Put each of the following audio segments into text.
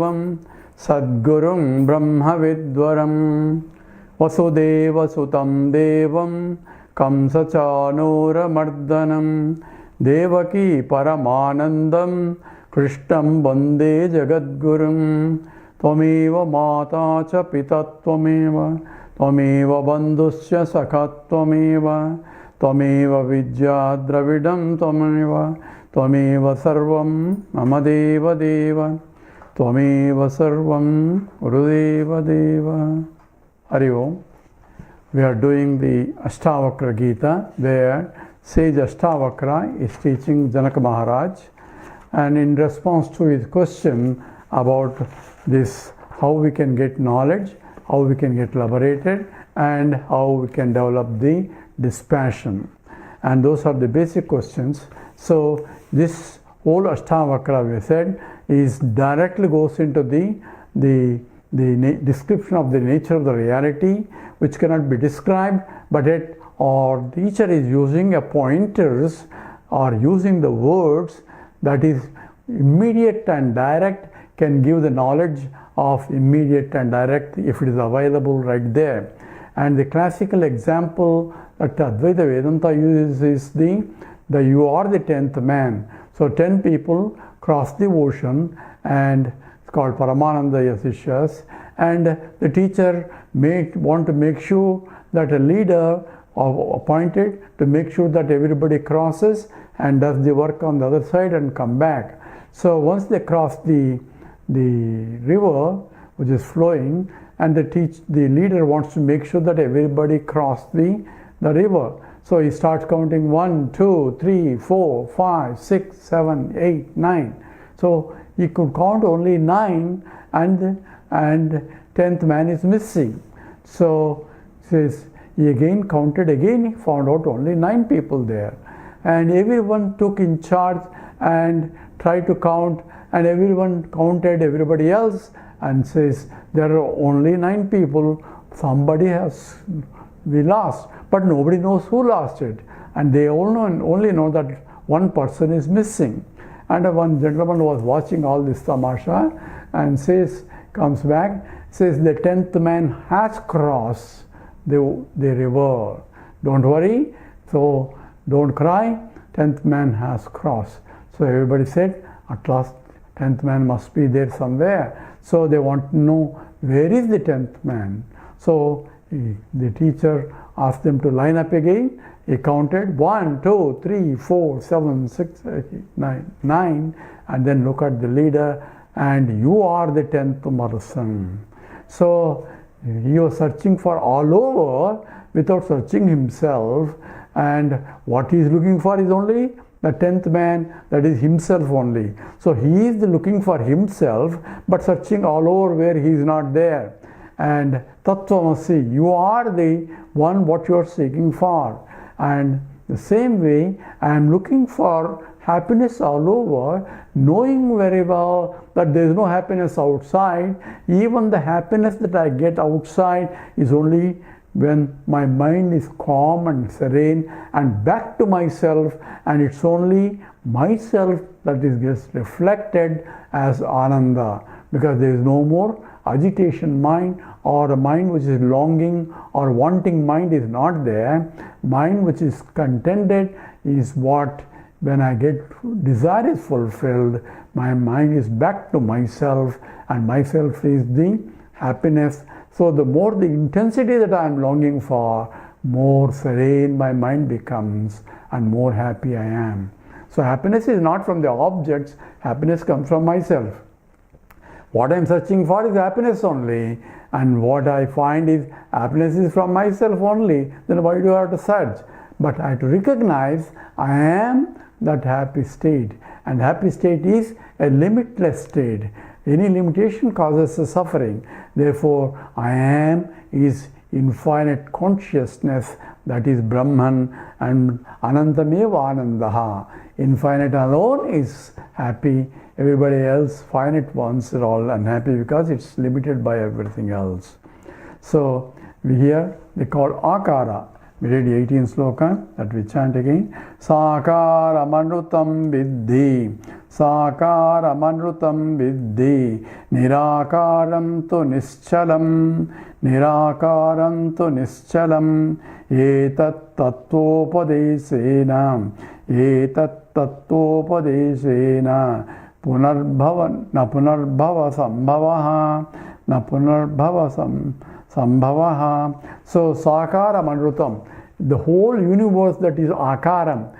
Devam Sadgurum Brahma Vidwaram Vasudeva Sutam Devam Kamsachanura Mardanam Devaki Paramanandam Krishnam Bande Jagadgurum Tvameva Mata Cha Pita Tvameva Tvameva Bandhusya Sakha Tvameva Tvameva Vidya Dravidam Tvameva Tvameva Sarvam Mama Deva Deva Tvameva Sarvam Gurudeva Deva. Hari Om. We are doing the Ashtavakra Gita, where sage Ashtavakra is teaching Janaka Maharaj, and in response to his question about this, how we can get knowledge, how we can get liberated, and how we can develop the dispassion. And those are the basic questions. So this whole Ashtavakra, we said, is directly goes into the description of the nature of the reality, which cannot be described, but yet or the teacher is using a pointers or using the words that is immediate and direct, can give the knowledge of immediate and direct if it is available right there. And the classical example that Advaita Vedanta uses is the you are the 10th man. So 10 people cross the ocean, and it's called Paramananda Yasishyas, and the teacher want to make sure that a leader appointed to make sure that everybody crosses and does the work on the other side and come back. So once they cross the river which is flowing, and the leader wants to make sure that everybody cross the river. So he starts counting 1, 2, 3, 4, 5, 6, 7, 8, 9. So he could count only 9, and 10th man is missing. So says he again counted again, he found out only 9 people there. And everyone took in charge and tried to count, and everyone counted everybody else and says there are only 9 people, we lost, but nobody knows who lost it, and they only know that one person is missing. And one gentleman was watching all this tamasha and comes back, says the 10th man has crossed the river. Don't worry, so don't cry, 10th man has crossed. So everybody said, at last 10th man must be there somewhere. So they want to know, where is the 10th man? So the teacher asked them to line up again. He counted 1, 2, 3, 4, 7, 6, 8, 9, and then look at the leader, and you are the 10th person. So he was searching for all over without searching himself, and what he is looking for is only the 10th man, that is himself only. So he is looking for himself, but searching all over where he is not there. And Tattvamasi, you are the one what you are seeking for. And the same way, I am looking for happiness all over, knowing very well that there is no happiness outside. Even the happiness that I get outside is only when my mind is calm and serene and back to myself, and it's only myself that gets reflected as Ananda, because there is no more agitation mind, or a mind which is longing or wanting mind is not there. Mind which is contented is what, when I get desire is fulfilled, my mind is back to myself, and myself is the happiness. So the more the intensity that I am longing for, more serene my mind becomes and more happy I am. So happiness is not from the objects, happiness comes from myself. What I am searching for is happiness only, and what I find is happiness is from myself only. Then why do I have to search? But I have to recognize I am that happy state, and happy state is a limitless state. Any limitation causes a suffering. Therefore, I am is infinite consciousness, that is Brahman, and Anantameva Anandaha. Infinite alone is happy. Everybody else, finite ones, are all unhappy because it's limited by everything else. So here they call Akara. We read 18th sloka, that we chant again. Sakaramanarutam viddhi, Sakaramanarutam viddhi, Nirakaram tu nischalam, Nirakaram tu nischalam, Etat tattvopadesena, Etat tattvopadesena, punarbhava sambhavaha, na punarbhava sambhavaha. So Sakara Manrutam, the whole universe that is Akaram,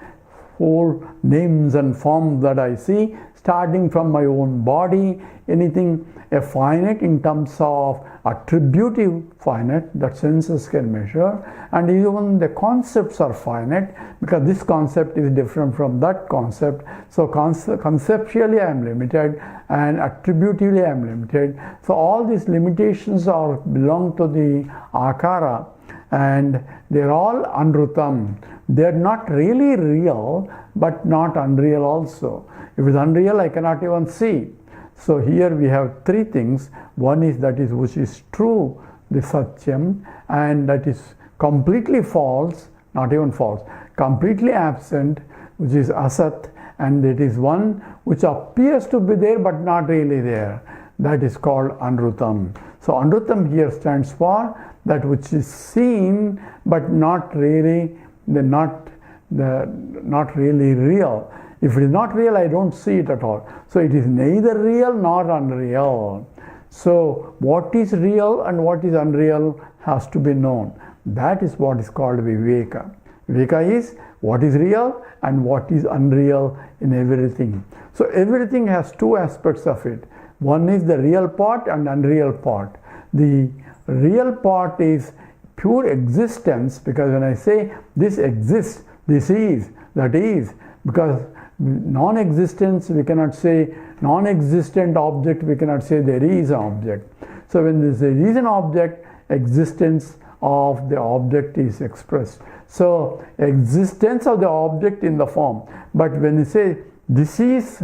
whole names and forms that I see, starting from my own body, anything a finite in terms of attributive finite that senses can measure, and even the concepts are finite because this concept is different from that concept. So conceptually I am limited and attributively I am limited. So all these limitations belong to the Akara, and they are all Anrutam. They are not really real but not unreal also. If it is unreal, I cannot even see. So here we have three things. One is that is which is true, the Satyam, and that is completely false, not even false, completely absent, which is Asat, and it is one which appears to be there but not really there. That is called Anrutam. So Anrutam here stands for that which is seen but not really not really real. If it is not real, I don't see it at all. So it is neither real nor unreal. So what is real and what is unreal has to be known. That is what is called Viveka. Viveka is what is real and what is unreal in everything. So everything has two aspects of it. One is the real part and unreal part. The real part is pure existence, because when I say this exists, this is, that is, because non-existence we cannot say, non-existent object we cannot say there is an object. So when there is an object, existence of the object is expressed. So existence of the object in the form. But when you say this is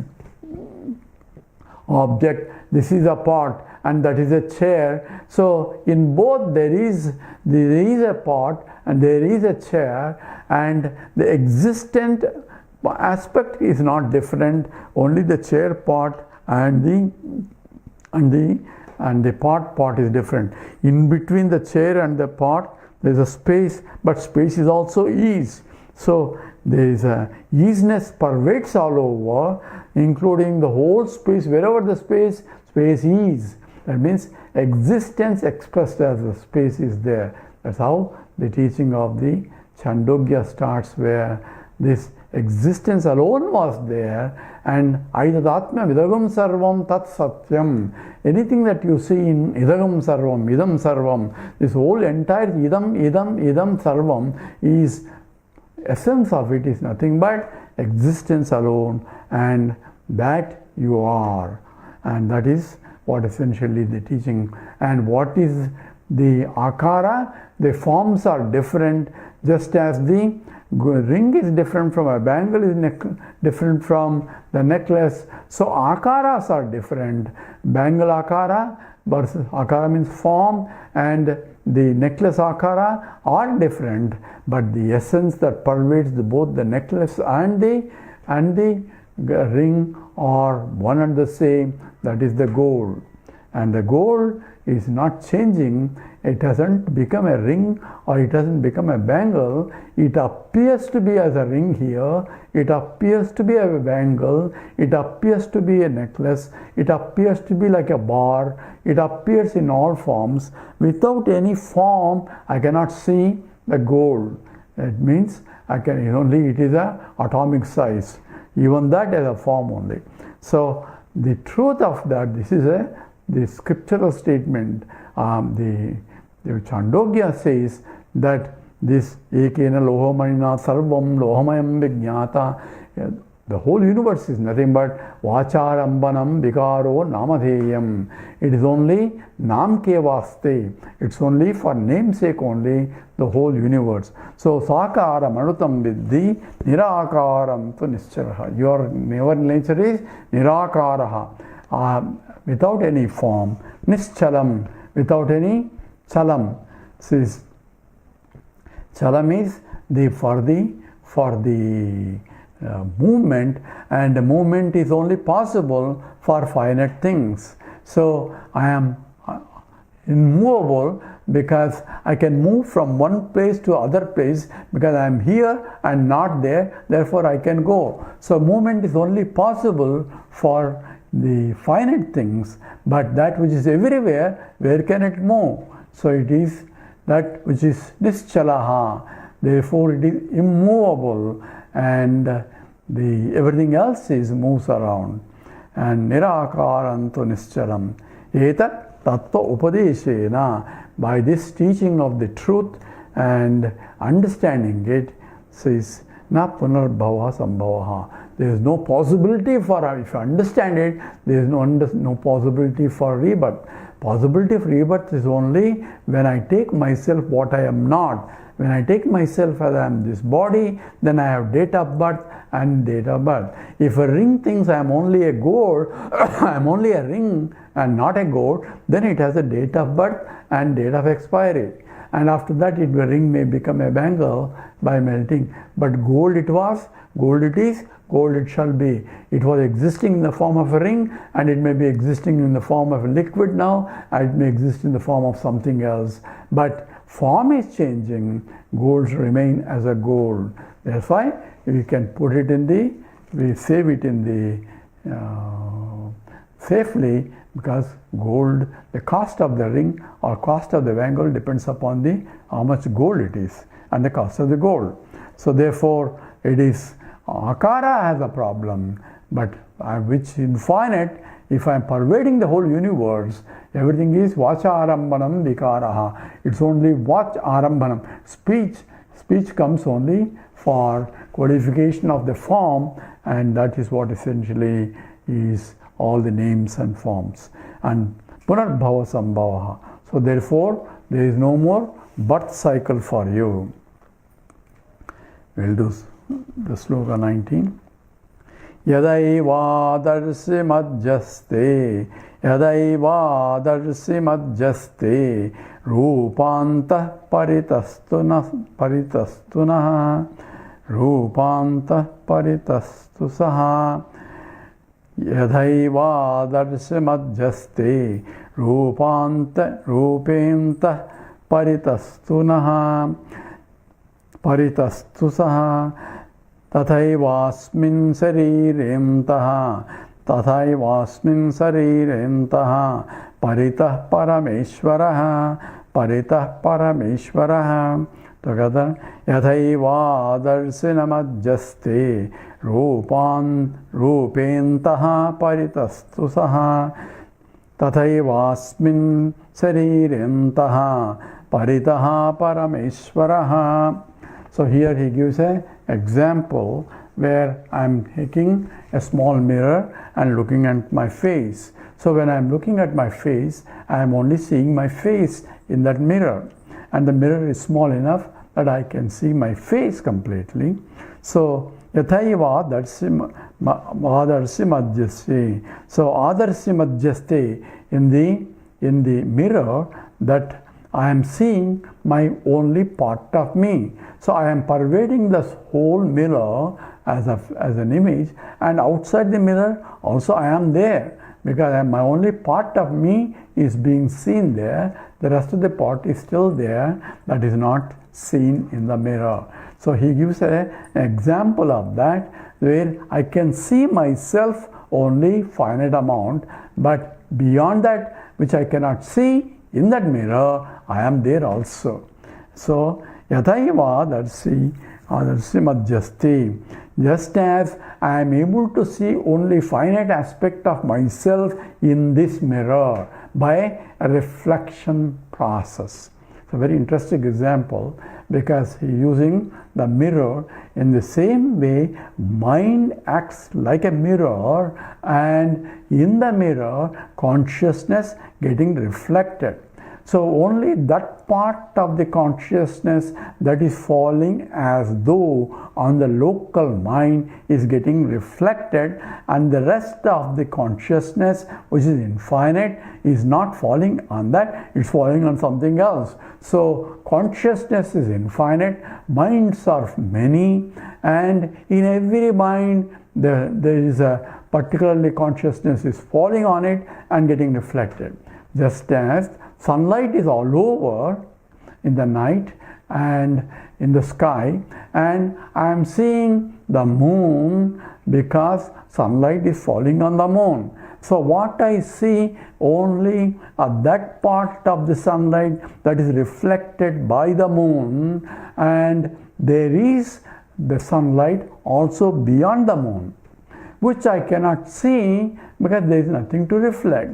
object, this is a part, and that is a chair. So in both there is a part and there is a chair, and the existent aspect is not different. Only the chair part and the part is different. In between the chair and the part there is a space, but space is also ease. So there is a easiness pervades all over, including the whole space. Wherever the space is. That means existence expressed as the space is there. That's how the teaching of the Chandogya starts, where this existence alone was there, and Atman idagam sarvam tat satyam. Anything that you see in idagam sarvam, this whole entire idam sarvam is essence of it is nothing but existence alone, and that you are, and that is what essentially the teaching. And what is the Akara? The forms are different, just as the ring is different from a bangle, is different from the necklace. So Akaras are different. Bangle Akara versus Akara means form, and the necklace Akara are different, but the essence that pervades both the necklace and the ring are one and the same. That is the gold, and the gold is not changing. It doesn't become a ring or it doesn't become a bangle. It appears to be as a ring here, it appears to be a bangle, it appears to be a necklace, it appears to be like a bar, it appears in all forms. Without any form, I cannot see the gold. It means it is a atomic size. Even that is a form only. So the truth of that, this is the scriptural statement. The Chandogya says that this ekena lohamanina sarvam lohamayam vijnata, the whole universe is nothing but vacharambanam vikaro namadheyam. It is only namke vaste. It's only for namesake only, the whole universe. So sakara manutam viddhi nirakaram tu nischaraha. Your nature is nirakaraha, without any form, nischalam, without any chalam. Says Chala means for the movement, and the movement is only possible for finite things. So I am immovable because I can move from one place to other place because I am here and not there, therefore I can go. So movement is only possible for the finite things, but that which is everywhere, where can it move? So it is that which is nischalaha, therefore it is immovable, and everything else moves around. And nirakarantu nischalam etat tattva upadeshena, by this teaching of the truth and understanding it, says na punarbhava sambhavaha. There is no possibility for, if you understand it, there is no possibility for rebirth. Possibility of rebirth is only when I take myself what I am not. When I take myself as I am this body, then I have date of birth and date of birth. If a ring thinks I am only a gold, I am only a ring and not a gold, then it has a date of birth and date of expiry. And after that, the ring may become a bangle by melting. But gold it was, gold it is, gold it shall be. It was existing in the form of a ring, and it may be existing in the form of a liquid now, and it may exist in the form of something else. But form is changing, gold remain as a gold. That's why we can put it in the, we save it in the safely, because gold, the cost of the ring or cost of the bangle depends upon the how much gold it is and the cost of the gold. So therefore it is akara has a problem, but which infinite, if I am pervading the whole universe, everything is vacha arambanam vikaraha. It's only vach arambanam. Speech comes only for codification of the form, and that is what essentially is all the names and forms. And punarbhava sambhavaha. So therefore there is no more birth cycle for you. We'll do the sloka 19. Yadaivadarsi madjaste, yadaivadarsi madjaste, rupanta paritastuna, rupanta paritastusaha, yadaivadarsi madjaste, rupenta paritastunaha, paritastusaha, tathayvasmin sarirentaha, tathayvasmin sarirentaha, paritah parameshwaraha, paritah parameshwaraha. Together, yathaivadarshina madjaste, rupentaha paritastusaha, tathayvasmin sarirentaha, paritaha parameshwaraha. So here he gives an example where I am taking a small mirror and looking at my face. So when I am looking at my face, I am only seeing my face in that mirror. And the mirror is small enough that I can see my face completely. So yathaiva adarsi madhyaste. So adarsi madhyaste, in the mirror, that I am seeing my only part of me. So I am pervading this whole mirror as an image, and outside the mirror also I am there, because my only part of me is being seen there. The rest of the part is still there, that is not seen in the mirror. So he gives an example of that, where I can see myself only finite amount, but beyond that which I cannot see in that mirror, I am there also. So yathaiva adarsi madhyaste. Just as I am able to see only finite aspect of myself in this mirror by a reflection process. It's a very interesting example, because he using the mirror in the same way. Mind acts like a mirror, and in the mirror consciousness getting reflected. So only that part of the consciousness that is falling as though on the local mind is getting reflected, and the rest of the consciousness, which is infinite, is not falling on that, it's falling on something else. So consciousness is infinite, minds are many, and in every mind there is a particularly consciousness is falling on it and getting reflected. Just as sunlight is all over in the night and in the sky, and I am seeing the moon because sunlight is falling on the moon. So what I see only that part of the sunlight that is reflected by the moon, and there is the sunlight also beyond the moon, which I cannot see because there is nothing to reflect.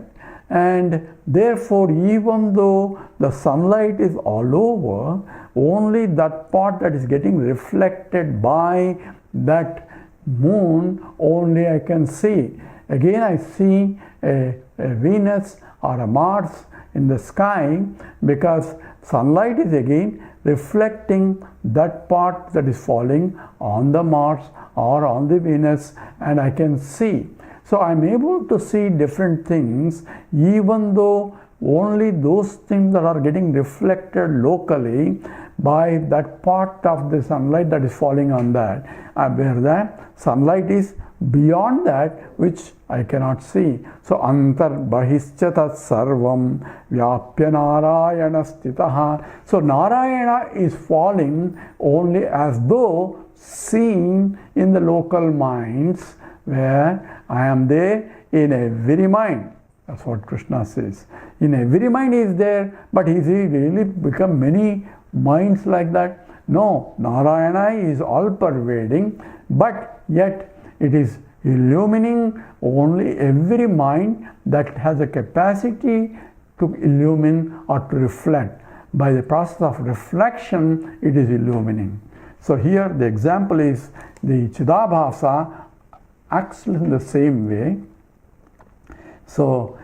And therefore, even though the sunlight is all over, only that part that is getting reflected by that moon only I can see. Again, I see a Venus or a Mars in the sky because sunlight is again reflecting that part that is falling on the Mars or on the Venus, and I can see. So I'm able to see different things even though only those things that are getting reflected locally by that part of the sunlight that is falling on that, where that sunlight is beyond that which I cannot see. So antar bahischa tat sarvam vyapya narayana stitaha. So Narayana is falling only as though seen in the local minds, where I am there in every mind. That's what Krishna says. In every mind he is there, but is he really become many minds like that? No, Narayana is all pervading, but yet it is illumining only every mind that has a capacity to illumine or to reflect. By the process of reflection, it is illumining. So here the example is the Chidabhasa acts in the same way. So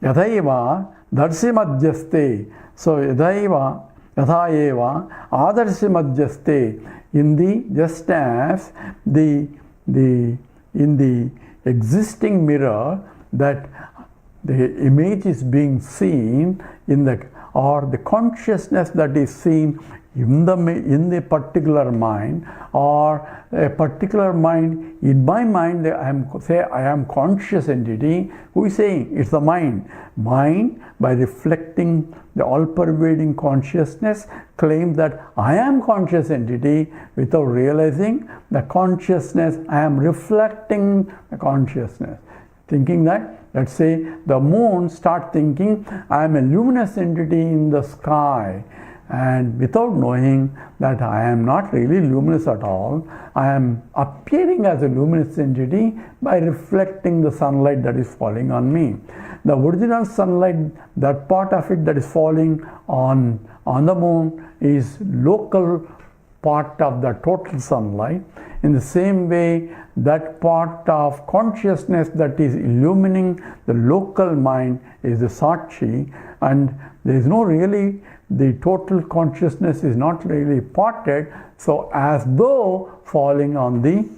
Yathaiva Darsimadhyaste. So Yathaiva Yathaeva Adarsimadhyaste. In the just as in the existing mirror that the image is being seen in the, or the consciousness that is seen in the particular mind, or a particular mind in my mind, I am conscious entity. Who is saying? It's the mind. Mind, by reflecting the all-pervading consciousness, claims that I am conscious entity without realizing the consciousness. I am reflecting the consciousness. Thinking that, let's say the moon start thinking I am a luminous entity in the sky, and without knowing that I am not really luminous at all, I am appearing as a luminous entity by reflecting the sunlight that is falling on me. The original sunlight, that part of it that is falling on the moon, is local part of the total sunlight. In the same way, that part of consciousness that is illumining the local mind is the Sakshi, and there is no really, the total consciousness is not really parted, so as though falling on the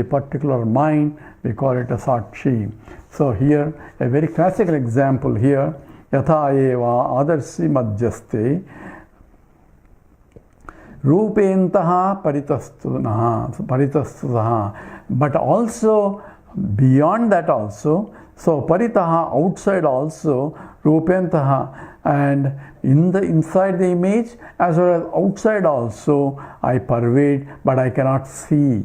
particular mind, we call it a Sakshi. So here, a very classical example here, Yatha eva adarsi madhyaste Rupentaha paritastunaha. But also, beyond that also, so paritaha, outside also, Rupentaha, and inside the image as well as outside also, I pervade, but I cannot see,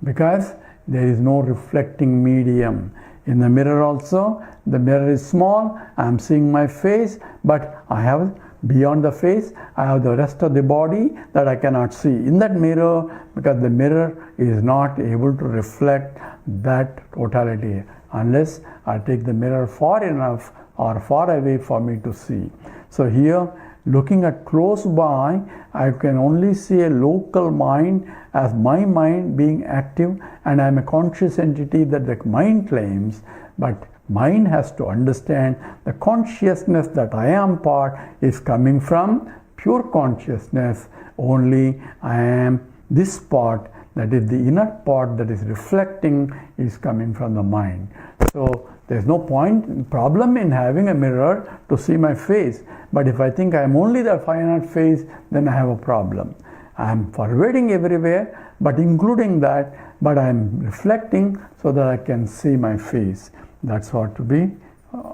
because there is no reflecting medium. In the mirror also, the mirror is small, I am seeing my face, but I have beyond the face, I have the rest of the body that I cannot see in that mirror, because the mirror is not able to reflect that totality unless I take the mirror far enough or far away for me to see. So here, looking at close by, I can only see a local mind as my mind being active, and I am a conscious entity that the mind claims, but Mind has to understand the consciousness that I am part is coming from pure consciousness. Only I am this part, that is the inner part that is reflecting, is coming from the mind. So there's no problem in having a mirror to see my face. But if I think I am only the finite face, then I have a problem. I am pervading everywhere, but including that, but I am reflecting so that I can see my face. That's what to be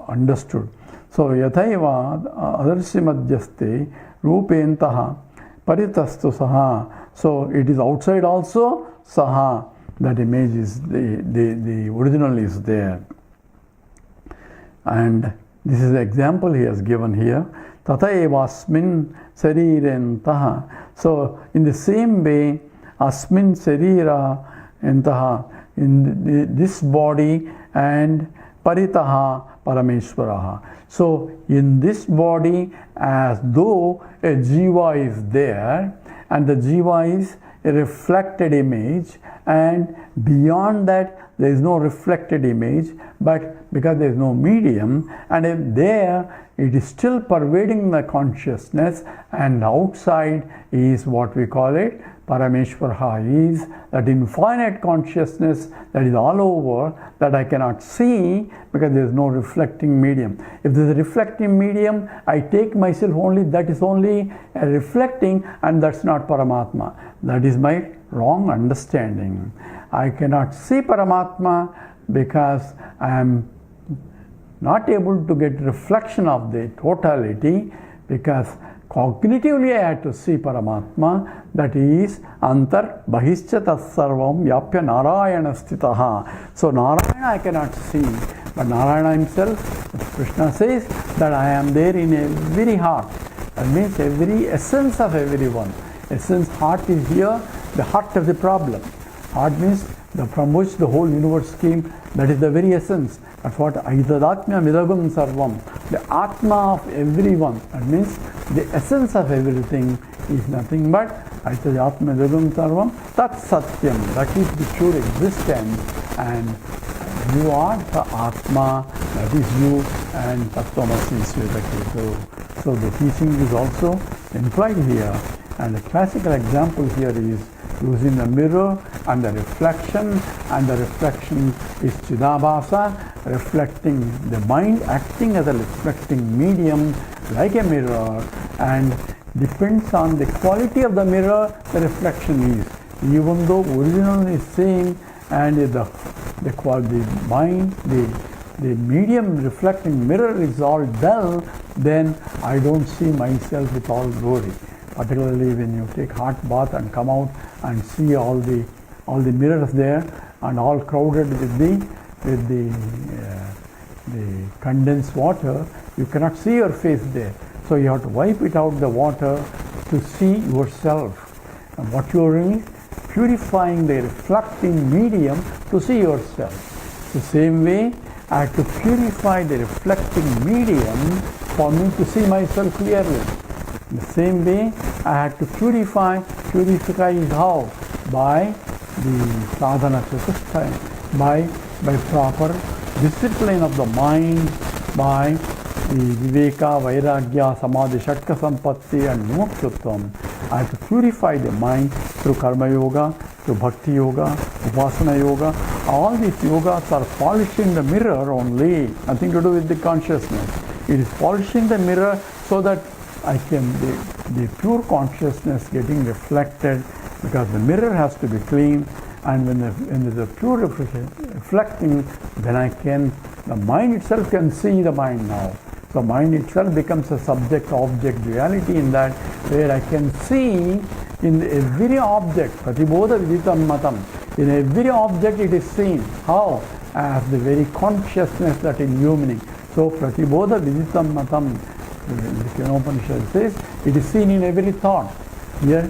understood. So yathaiva adarshi madhyaste rupentaha paritastu saha. So it is outside also saha. That image is the original is there. And this is the example he has given here. Tathaeva asmin sarirentaha. So in the same way, asmin sarira entaha, in this body, and paritaha parameshwaraha. So in this body, as though a jiva is there, and the jiva is a reflected image, and beyond that there is no reflected image, but because there is no medium, and if there it is still pervading the consciousness, and outside is what we call it Parameshwara, is that infinite consciousness that is all over, that I cannot see because there is no reflecting medium. If there is a reflecting medium, I take myself only, that is only a reflecting, and that's not Paramatma. That is my wrong understanding. I cannot see Paramatma because I am not able to get reflection of the totality, because cognitively I had to see Paramatma, that is Antar Bahischa Tatsarvam Yapya Narayana Stitaha. So Narayana I cannot see, but Narayana himself, Krishna says that I am there in every heart. That means every essence of everyone. Essence, heart is here, the heart of the problem. Heart means from which the whole universe came, that is the very essence. That's what Aitadatmya Midagam Sarvam, the Atma of everyone. That means the essence of everything is nothing but Aitadatmya Midagam Sarvam, Tat Satyam, that is the pure existence, and you are the Atma, that is you, and Tattvamasi Svetaketu. So the teaching is also implied here, and the classical example here is using the mirror and the reflection, and the reflection is Chidabhasa, reflecting the mind, acting as a reflecting medium like a mirror, and depends on the quality of the mirror the reflection is. Even though original is same, and the mind, the medium reflecting mirror is all dull, then I don't see myself with all glory. Particularly when you take hot bath and come out and see all the mirrors there and all crowded with the condensed water, you cannot see your face there. So you have to wipe it out the water to see yourself. And what you are doing is purifying the reflecting medium to see yourself. The same way, I have to purify the reflecting medium for me to see myself clearly. In the same way, I had to purify. Purify is how? By the sadhana chatusthaya, by proper discipline of the mind, by the viveka, vairagya, samadhi, shatka sampatti and mokshutvam. I have to purify the mind through karma yoga, through bhakti yoga, upasana yoga. All these yogas are polishing the mirror only, nothing to do with the consciousness. It is polishing the mirror so that I can, the pure consciousness getting reflected, because the mirror has to be clean, and when there's a pure reflecting, then the mind itself can see the mind now. So mind itself becomes a subject-object duality, in that where I can see in every object, pratibodha viditam matam, in every object it is seen. How? As the very consciousness that is illuminating. So pratibodha viditam matam, the Kenopanishad says, it is seen in every thought. Here,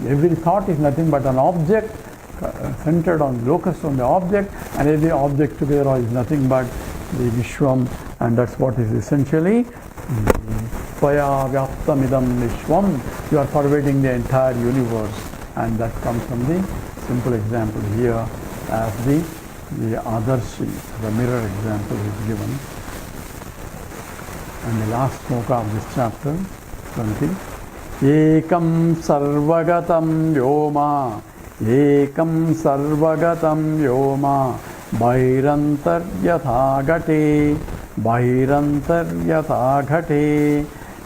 every thought is nothing but an object centered on locus on the object, and every object together is nothing but the Vishwam, and that's what is essentially Tvaya Vyaptamidam Vishwam. You are pervading the entire universe, and that comes from the simple example here as the the Adarshi, the mirror example is given. And the last sloka of this chapter, 20. Ekam sarvagatam yoma, ekam sarvagatam yoma, bhairantar yatha ghate, bhairantar yatha ghate,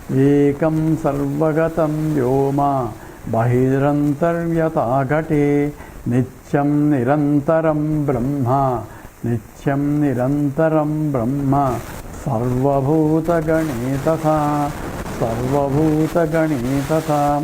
ekam sarvagatam yoma, bhairantar yatha ghate, nityam nirantaram brahma, nityam nirantaram brahma, sarvabhuta gane tatha, sarvabhuta gane tatha.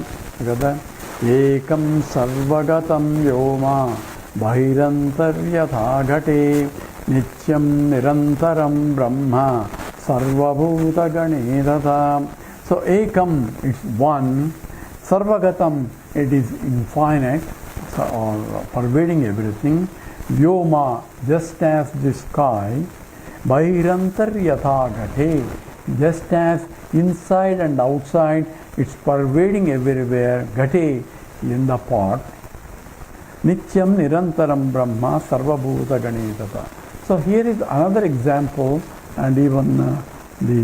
Ekam sarvagatam yoma, bhairantar yatha ghate, nityam nirantaram brahma, sarvabhuta gane tatha. So ekam is one, sarvagatam it is infinite or pervading everything, vyoma just as the sky, bhairantar yatha ghate just as inside and outside it's pervading everywhere, ghate in the pot, nityam nirantaram brahma sarvabhuta gane tatha. So here is another example, and even the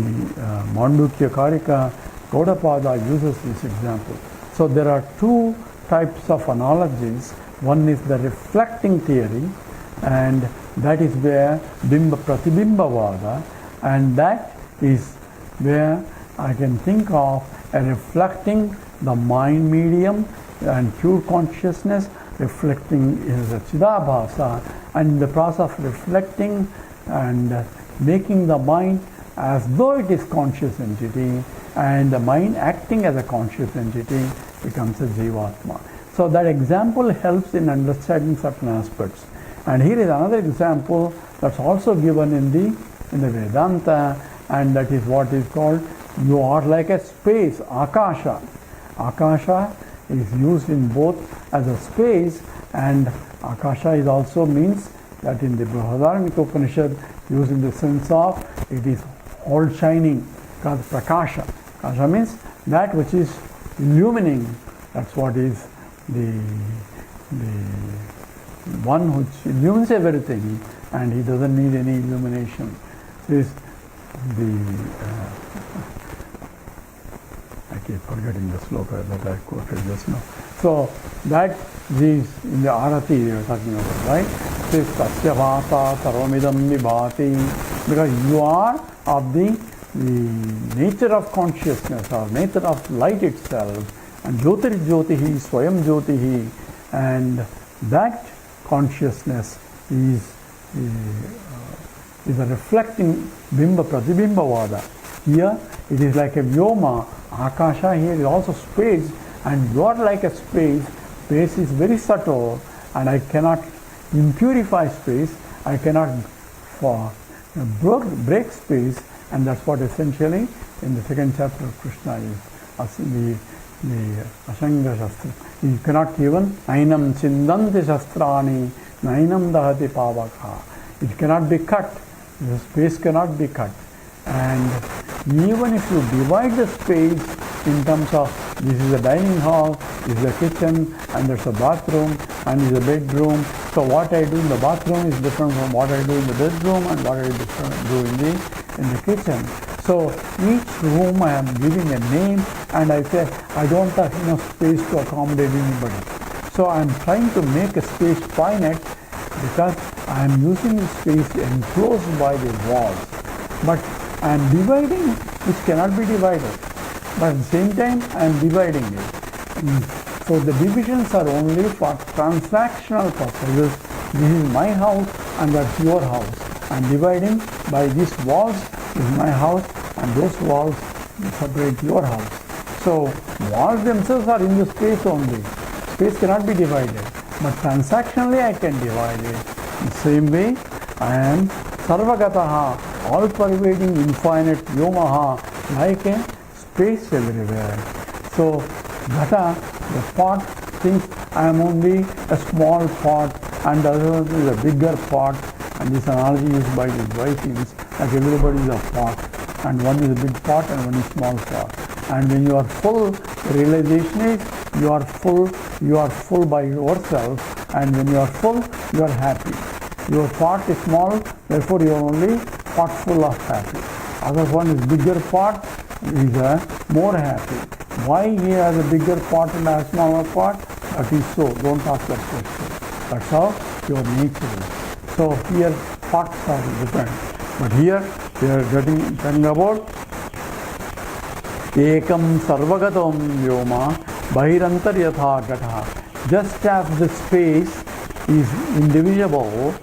Mandukya Karika Gaudapada uses this example. So there are two types of analogies. One is the reflecting theory, and that is where Bimba Pratibimbavada, and that is where I can think of a reflecting the mind medium and pure consciousness reflecting is a Chidabhasa, and in the process of reflecting and making the mind as though it is conscious entity, and the mind acting as a conscious entity becomes a Jivatma. So that example helps in understanding certain aspects. And here is another example that's also given in the Vedanta, and that is what is called, you are like a space, Akasha. Akasha is used in both as a space, and Akasha is also means that in the Brihadaranyaka Upanishad used in the sense of it is all shining, because Prakasha. Prakasha means that which is illuminating. That's what is the one which illumines everything, and he doesn't need any illumination. This I keep forgetting the sloka that I quoted just now. So that is in the Arati you are talking about, right? This Tasya Vata Sarvamidam Vibhati, because you are of the nature of consciousness or nature of light itself, and Jyotir Jyotihi, Swayam Jyotihi, and that consciousness is a reflecting Bimba Pratibimba Vada. Here it is like a Vyoma, Akasha here is also space, and you are like a space. Space is very subtle, and I cannot impurify space, I cannot break space, and that's what essentially in the second chapter of Krishna is the Ashanga Shastra. You cannot even Ainam Chindanti Shastrani, Nainam Dahati Pavaka. It cannot be cut. The space cannot be cut. And even if you divide the space in terms of this is a dining hall, this is a kitchen, and there's a bathroom, and this is a bedroom. So what I do in the bathroom is different from what I do in the bedroom and what I do in the kitchen. So each room I am giving a name, and I say I don't have enough space to accommodate anybody. So I am trying to make a space finite because I am using the space enclosed by the walls. But I am dividing which cannot be divided. But at the same time I am dividing it. So the divisions are only for transactional purposes. This is my house and that's your house. I am dividing by these walls. This is my house, and those walls separate your house. So walls themselves are in the space only. Space cannot be divided. But transactionally I can divide it. In the same way, I am Sarvagataha, all-pervading, infinite, Yomaha, like a space everywhere. So Gata, the pot, thinks I am only a small pot, and the other one is a bigger pot. And this analogy used by the Advaitins, like everybody is a pot, and one is a big pot and one is small pot. And when you are full, the realization is you are full by yourself, and when you are full, you are happy. Your pot is small, therefore you are only pot full of happy. Other one is bigger pot, is more happy. Why he has a bigger pot and a smaller pot? That is so. Don't ask that question. That's how your nature is. So here pots are different. But here we are telling about Ekam Sarvagatam Vyoma Bahirantar Yatha Gataha. Just as the space is indivisible,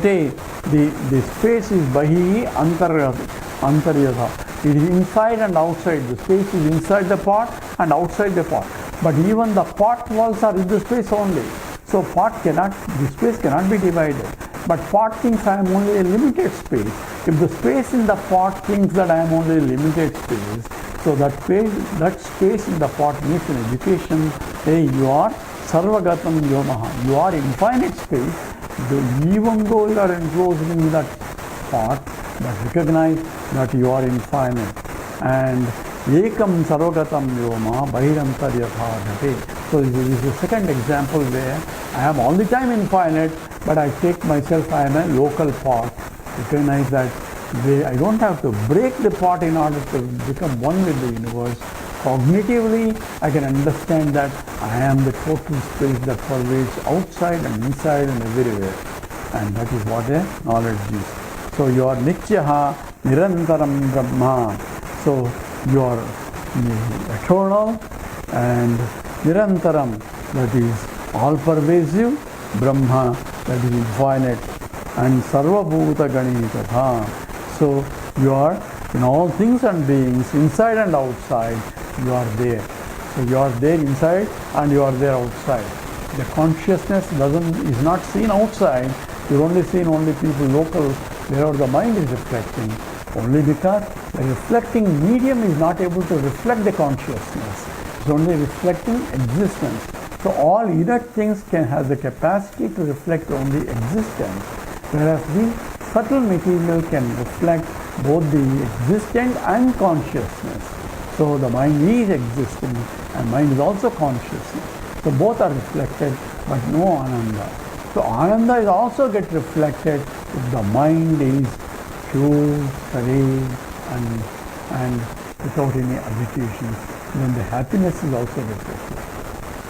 Gate, the space is Bahi Antaryatha. It is inside and outside. The space is inside the pot and outside the pot. But even the pot walls are in the space only. So the space cannot be divided. But pot thinks I am only a limited space. If the space in the pot thinks that I am only a limited space, so that space in the pot needs an education. Hey, you are Sarvagatam Yomaha. You are infinite space. Even though you are enclosed in that pot, but recognize that you are infinite. And Ekam Sarvagatam Yoma Bahirantaryatha Gate. So this is the second example where I am all the time infinite, but I take myself, I am a local pot. Recognize that I don't have to break the pot in order to become one with the universe. Cognitively, I can understand that I am the total space that pervades outside and inside and everywhere. And that is what a knowledge is. So you are Nityaha Nirantaram Brahma. So you are eternal and Nirantaram, that is all pervasive, Brahma, that is infinite, and Sarva Bhuta Ganitata. So you are in all things and beings, inside and outside, you are there. So you are there inside and you are there outside. The consciousness is not seen outside. You are only seen people local, wherever the mind is reflecting. Only because the reflecting medium is not able to reflect the consciousness. It's only reflecting existence. So all inert things can have the capacity to reflect only existence, whereas the subtle material can reflect both the existent and consciousness. So the mind is existing and mind is also consciousness. So both are reflected, but no Ananda. So Ananda is also get reflected if the mind is pure, serene and without any agitation. Then the happiness is also reflected.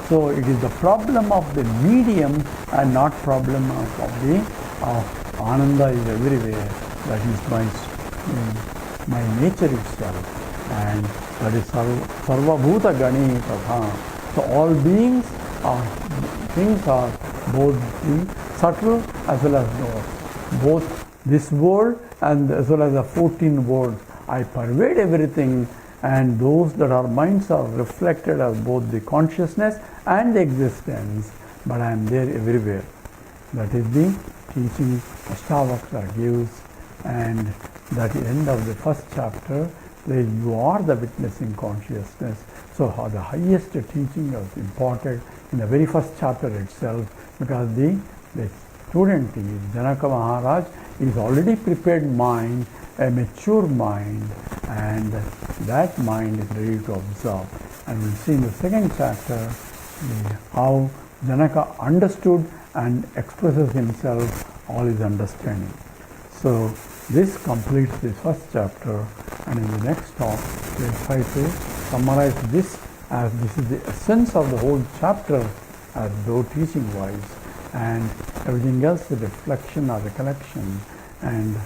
So it is the problem of the medium and not problem of Ananda is everywhere. That is my nature itself. And that is Sarva Bhuta Gani Tatha. So all beings things are both the subtle as well as the both this world and as well as the 14 worlds. I pervade everything, and those that are minds are reflected as both the consciousness and the existence, but I am there everywhere. That is the teaching Ashtavakra gives, and that is end of the first chapter, where you are the witnessing consciousness. So the highest teaching is imparted in the very first chapter itself, because the student, Janaka Maharaj, is already prepared mind, a mature mind, and that mind is ready to observe. And we'll see in the second chapter how Janaka understood and expresses himself, all his understanding. So this completes the first chapter, and in the next talk we'll try to summarize this, as this is the essence of the whole chapter as though teaching wise, and everything else the reflection or recollection, and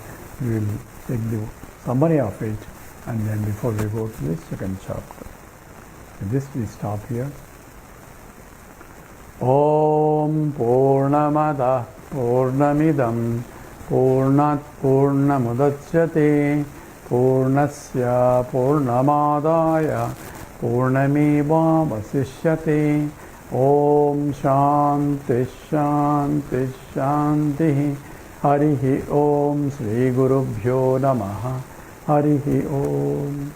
we will take the summary of it, and then before we go to the second chapter. With this we stop here. Om Purnamada Purnamidam Purnat Purnamudachyate Purnasya Purnamadaya Purnameva Vasishyate. Om Shanti Shanti Shanti. Harihi Om Sri Gurubhyo Namaha. Harihi Om.